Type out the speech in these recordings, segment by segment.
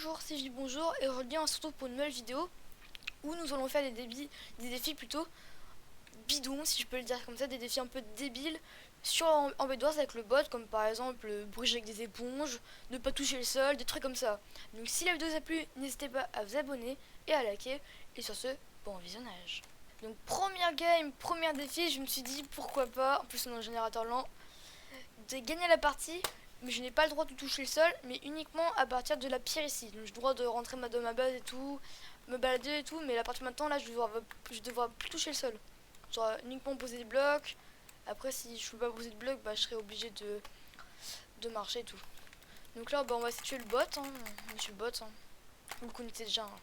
Bonjour, c'est J. Bonjour et aujourd'hui on se retrouve pour une nouvelle vidéo où nous allons faire des défis plutôt bidons, si je peux le dire comme ça, des défis un peu débiles sur en Bedwars avec le bot, comme par exemple bouger avec des éponges, ne pas toucher le sol, des trucs comme ça. Donc si la vidéo vous a plu, n'hésitez pas à vous abonner et à liker, et sur ce, bon visionnage. Donc première game, premier défi, je me suis dit pourquoi pas, en plus on a un générateur lent, de gagner la partie, mais je n'ai pas le droit de toucher le sol, mais uniquement à partir de la pierre ici. Donc j'ai le droit de rentrer dans ma base et tout, me balader et tout, mais à partir de maintenant là je devrais plus toucher le sol. Je dois uniquement poser des blocs. Après si je ne peux pas poser de blocs, bah, je serai obligé de marcher et tout. Donc là bah, on va essayer de tuer le bot, hein. Monsieur le bot, hein. Vous le connaissez déjà, hein.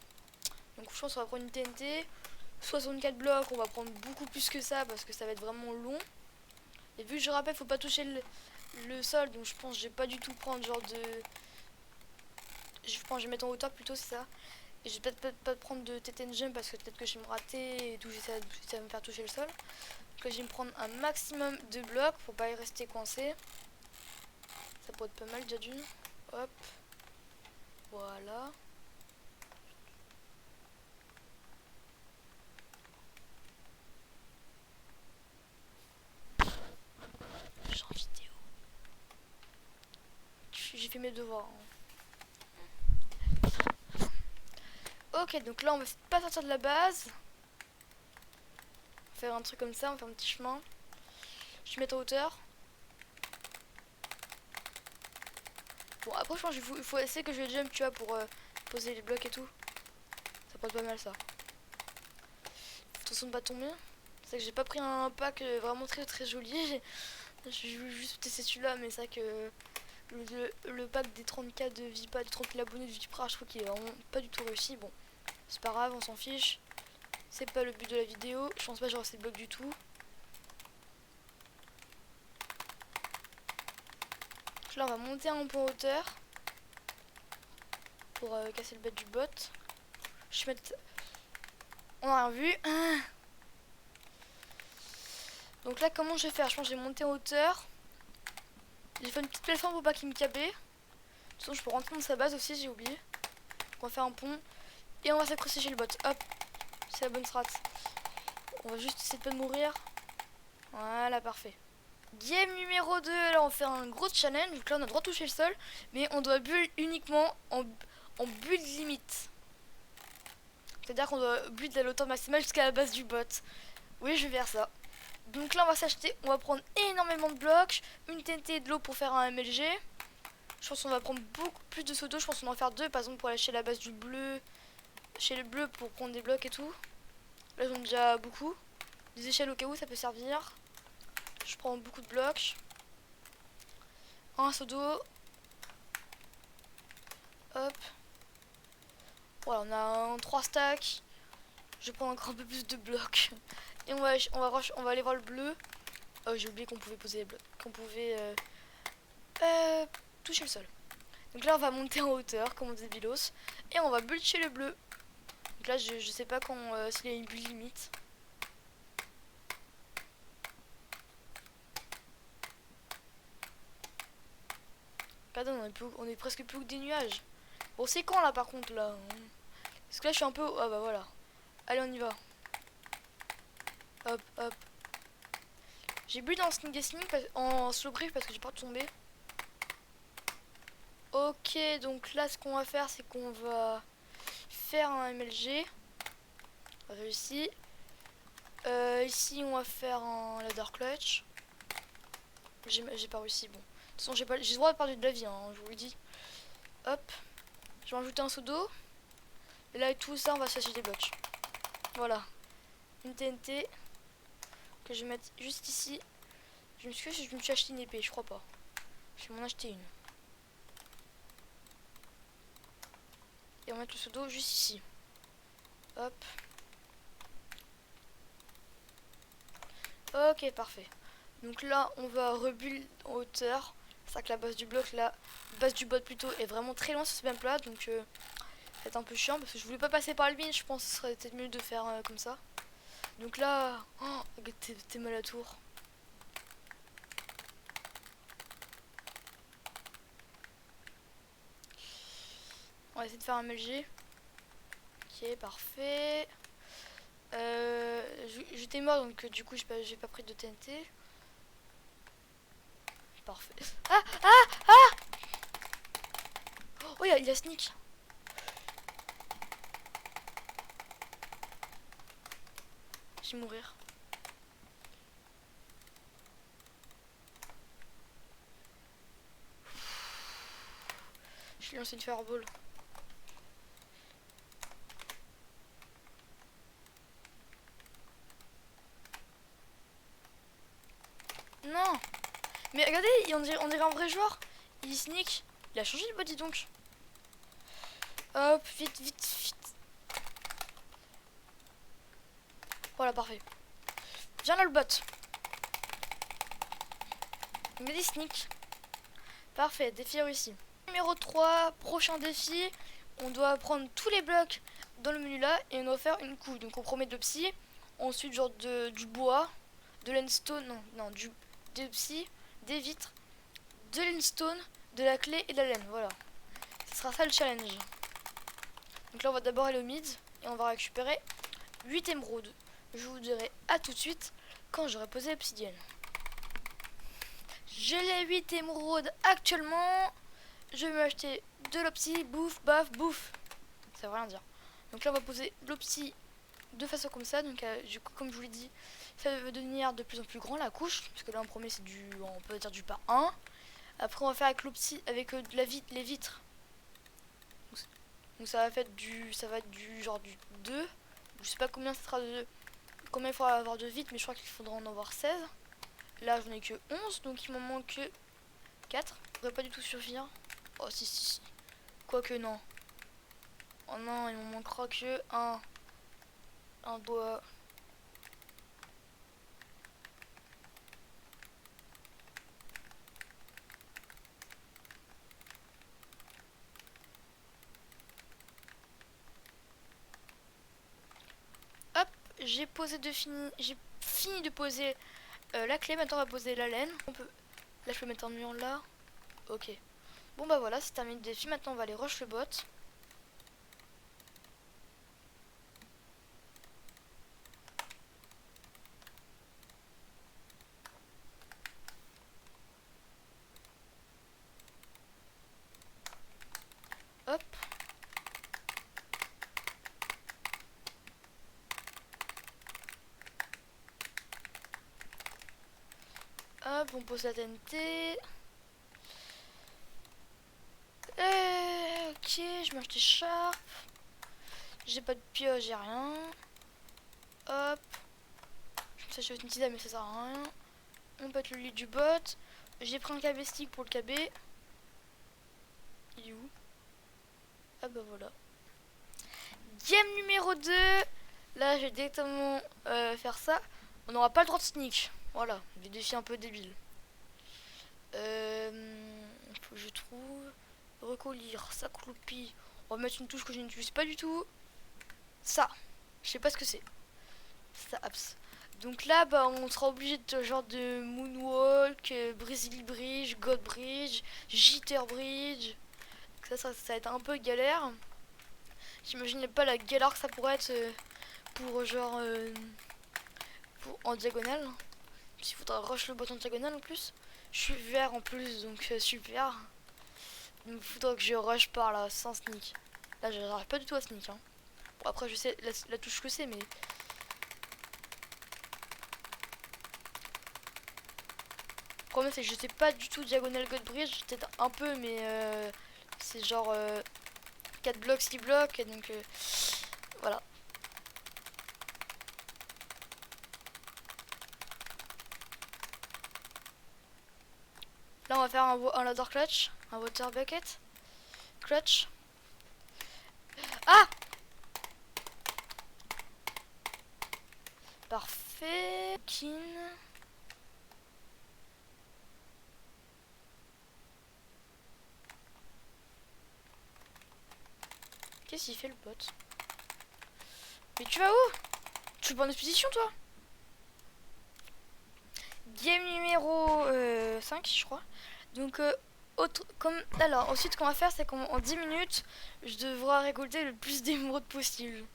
Donc je pense qu'on va prendre une TNT, 64 blocs, on va prendre beaucoup plus que ça parce que ça va être vraiment long. Et vu que je rappelle, faut pas toucher le sol, donc je pense que je vais pas du tout prendre genre de... Je pense que je vais mettre en hauteur plutôt, c'est ça. Et je vais peut-être pas prendre de TTN jump parce que peut-être que je vais me rater et tout, ça va me faire toucher le sol. Donc là je vais me prendre un maximum de blocs pour pas y rester coincé. Ça pourrait être pas mal déjà d'une. Hop. Voilà. J'ai en vidéo. J'ai fait mes devoirs, hein. Ok, donc là on va pas sortir de la base. Faire un truc comme ça, on va faire un petit chemin. Je vais mettre en hauteur. Bon après je pense qu'il faut essayer que je vais jump, tu vois, pour poser les blocs et tout. Ça peut être pas mal ça. Attention de pas tomber. C'est vrai que j'ai pas pris un pack vraiment très joli. Je vais juste tester celui-là, mais c'est vrai que le pack des 30k de Vipa, des 30 000 abonnés de Vipra, je trouve qu'il est vraiment pas du tout réussi. Bon, c'est pas grave, on s'en fiche. C'est pas le but de la vidéo. Je pense pas que j'aurai ces blocs du tout. Là, on va monter un peu en hauteur pour casser le bête du bot. Je vais mettre... On a rien vu. Donc là, comment je vais faire? Je pense que je vais monter en hauteur. J'ai fait une petite plateforme pour pas qu'il me cabait. De toute façon, je peux rentrer dans sa base aussi, j'ai oublié. Donc on va faire un pont. Et on va s'accrocher chez le bot. Hop, c'est la bonne strat. On va juste essayer de pas mourir. Voilà, parfait. Game numéro 2, là on fait un gros challenge. Donc là on a droit de toucher le sol, mais on doit build uniquement en build limite. C'est-à-dire qu'on doit build à l'auteur maximale jusqu'à la base du bot. Oui, je vais faire ça. Donc là on va s'acheter, on va prendre énormément de blocs, une TNT et de l'eau pour faire un MLG. Je pense qu'on va prendre beaucoup plus de seaux d'eau, je pense qu'on va en faire deux, par exemple pour aller chez la base du bleu, chez le bleu pour prendre des blocs et tout. Là j'en ai déjà beaucoup. Des échelles au cas où ça peut servir. Je prends beaucoup de blocs. Un seau d'eau. Hop. Voilà, on a un 3 stacks. Je prends encore un peu plus de blocs. Et on va aller voir le bleu. Oh, j'ai oublié qu'on pouvait poser les blocs. Qu'on pouvait toucher le sol. Donc là, on va monter en hauteur, comme on dit Bilos. Et on va build chez le bleu. Donc là, je sais pas quand s'il y a une build limite. Regardez, on est presque plus que des nuages. Bon, c'est quand là par contre là? Parce que là, je suis un peu. Ah bah voilà. Allez, on y va. Hop, hop. J'ai bu dans Sneak Sneak en slow brief parce que j'ai peur de tomber. Ok, donc là, ce qu'on va faire, c'est qu'on va faire un MLG. Réussi. Ici, on va faire un ladder clutch. J'ai pas réussi, bon. De toute façon, j'ai le droit de perdre de la vie, hein, je vous le dis. Hop. Je vais rajouter un seau d'eau. Et là, avec tout ça, on va s'acheter des blocs. Voilà. Une TNT. Que je vais mettre juste ici. Je me suis acheté une épée, je crois pas. Je vais m'en acheter une. Et on va mettre le seau d'eau juste ici. Hop. Ok, parfait. Donc là, on va rebuild en hauteur. C'est ça que la base du bloc, la base du bot plutôt, est vraiment très loin sur ce même plat. Donc, ça va être un peu chiant parce que je voulais pas passer par le bin. Je pense que ce serait peut-être mieux de faire comme ça. Donc là, oh, t'es mal à tour. On va essayer de faire un MLG. Ok, parfait. J'étais mort donc du coup j'ai pas pris de TNT. Parfait. Ah ah ah. Oh il y a sneak. Je vais mourir. Je lui ai lancé une fireball. Non. Mais regardez, on dirait un vrai joueur. Il sneak. Il a changé le body donc. Hop, vite, vite, vite. Voilà, parfait. Viens là le bot. Il m'a dit sneak. Parfait, défi réussi. Numéro 3, prochain défi. On doit prendre tous les blocs dans le menu là et on doit faire une couche. Donc on promet de psy. Ensuite genre du bois, de l'endstone, non, des psy, des vitres, de l'endstone, de la clé et de la laine. Voilà. Ce sera ça le challenge. Donc là on va d'abord aller au mid et on va récupérer 8 émeraudes. Je vous dirai à tout de suite quand j'aurai posé l'obsidienne. J'ai les 8 émeraudes actuellement. Je vais m'acheter de l'opsie, bouffe, baf, bouffe. Ça veut rien dire. Donc là on va poser l'opsie de façon comme ça. Donc du coup, comme je vous l'ai dit, ça va devenir de plus en plus grand la couche. Parce que là en premier c'est du, on peut dire du par 1. Après on va faire avec l'opsie, avec les vitres. Donc ça va être du genre du 2. Je sais pas combien ça sera combien il faudra avoir de vitres, mais je crois qu'il faudra en avoir 16. Là j'en ai que 11, donc il m'en manque 4. Je pourrais pas du tout suffire. Oh si. Quoique non. Oh non, il m'en manquera que un doigt. Hop, j'ai fini de poser la clé. Maintenant on va poser la laine. Là je peux mettre un mur là. Ok. Bon bah voilà, c'est terminé le défi. Maintenant on va aller rush le bot. Hop. Hop, on pose la TNT. Ok, je m'achète des sharp. J'ai pas de pioche, j'ai rien. Hop. Ça je vais une petite mais ça sert à rien. On pète le lit du bot. J'ai pris un KB stick pour le KB. Il est où? Ah bah voilà. Game numéro 2. Là je vais directement faire ça. On n'aura pas le droit de sneak. Voilà, des défis un peu débiles. Faut que je trouve. Recollir, s'accroupit. On va mettre une touche que je n'utilise pas du tout. Ça. Je sais pas ce que c'est. Ça, abs. Donc là, bah, on sera obligé de genre de moonwalk, Brazili bridge, god bridge, jitter bridge. Ça va être un peu galère. J'imagine pas la galère que ça pourrait être pour genre en diagonale. Il faudra rush le bot en diagonale en plus. Je suis vert en plus, donc super. Il faudra que je rush par là sans sneak. Là, j'arrive pas du tout à sneak. Hein. Bon, après, je sais la touche que c'est, mais. Le problème, c'est que je sais pas du tout diagonale god bridge. Peut-être un peu, mais c'est genre 4 blocs, 6 blocs. Donc voilà. Là, on va faire un ladder clutch, un water bucket. Clutch. Ah! Parfait. Kin. Qu'est-ce qu'il fait le bot? Mais tu vas où? Tu es pas en exposition toi? Game numéro 5 je crois. Donc Alors, ensuite, ce qu'on va faire, c'est qu'en 10 minutes, je devrais récolter le plus d'émeraudes possible.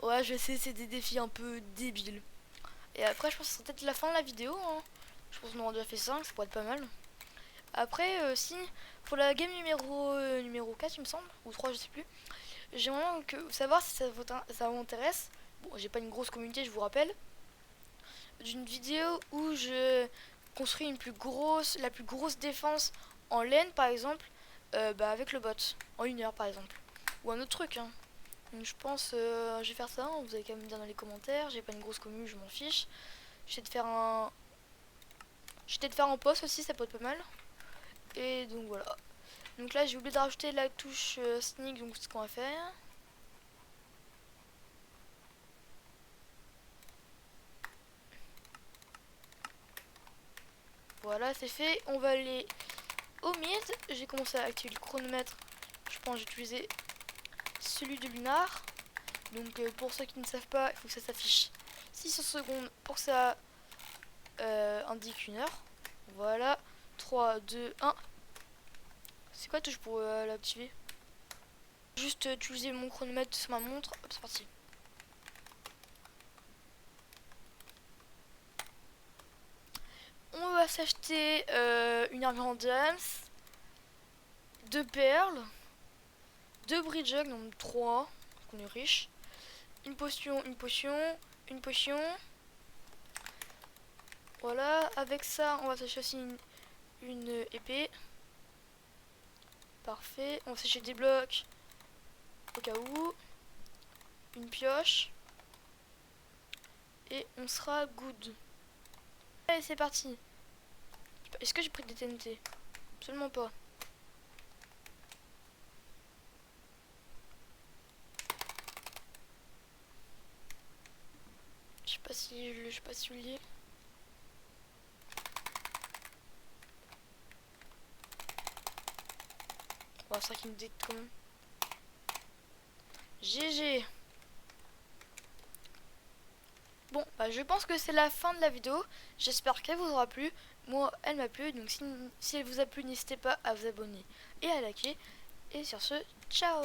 Ouais, je sais, c'est des défis un peu débiles. Et après, je pense que ce sera peut-être la fin de la vidéo. Hein. Je pense qu'on aura déjà fait 5, ça pourrait être pas mal. Après, si, pour la game numéro 4, il me semble, ou 3, je sais plus, j'aimerais savoir si ça vous intéresse. Bon, j'ai pas une grosse communauté, je vous rappelle. D'une vidéo où je construis la plus grosse défense en laine, par exemple, avec le bot, en 1 heure, par exemple. Ou un autre truc, hein. Donc, je pense, je vais faire ça, hein. Vous allez quand même me dire dans les commentaires. J'ai pas une grosse commune, je m'en fiche. Je vais te faire un... Je vais peut-être faire un post aussi, ça peut être pas mal. Et donc voilà. Donc là, j'ai oublié de rajouter la touche sneak, donc c'est ce qu'on va faire. Voilà, c'est fait. On va aller au mid. J'ai commencé à activer le chronomètre. Je pense que j'ai utilisé celui de Lunar. Donc pour ceux qui ne savent pas, il faut que ça s'affiche 600 secondes pour que ça indique 1 heure. Voilà. 3, 2, 1. C'est quoi la touche pour l'activer? Juste utiliser mon chronomètre sur ma montre. Hop, c'est parti. On va s'acheter une armure en diams, 2 perles, 2 bridgeog, donc 3, parce qu'on est riche. Une potion, une potion, une potion. Voilà, avec ça, on va s'acheter aussi une épée. Parfait, on va s'acheter des blocs au cas où. Une pioche. Et on sera good. Allez, c'est parti. Est-ce que j'ai pris des TNT? Absolument pas. Je sais pas si je l'ai. On va faire qu'il me détruit quand même. GG. Bon, bah, je pense que c'est la fin de la vidéo. J'espère qu'elle vous aura plu. Moi, elle m'a plu. Donc si elle vous a plu, n'hésitez pas à vous abonner et à liker. Et sur ce, ciao.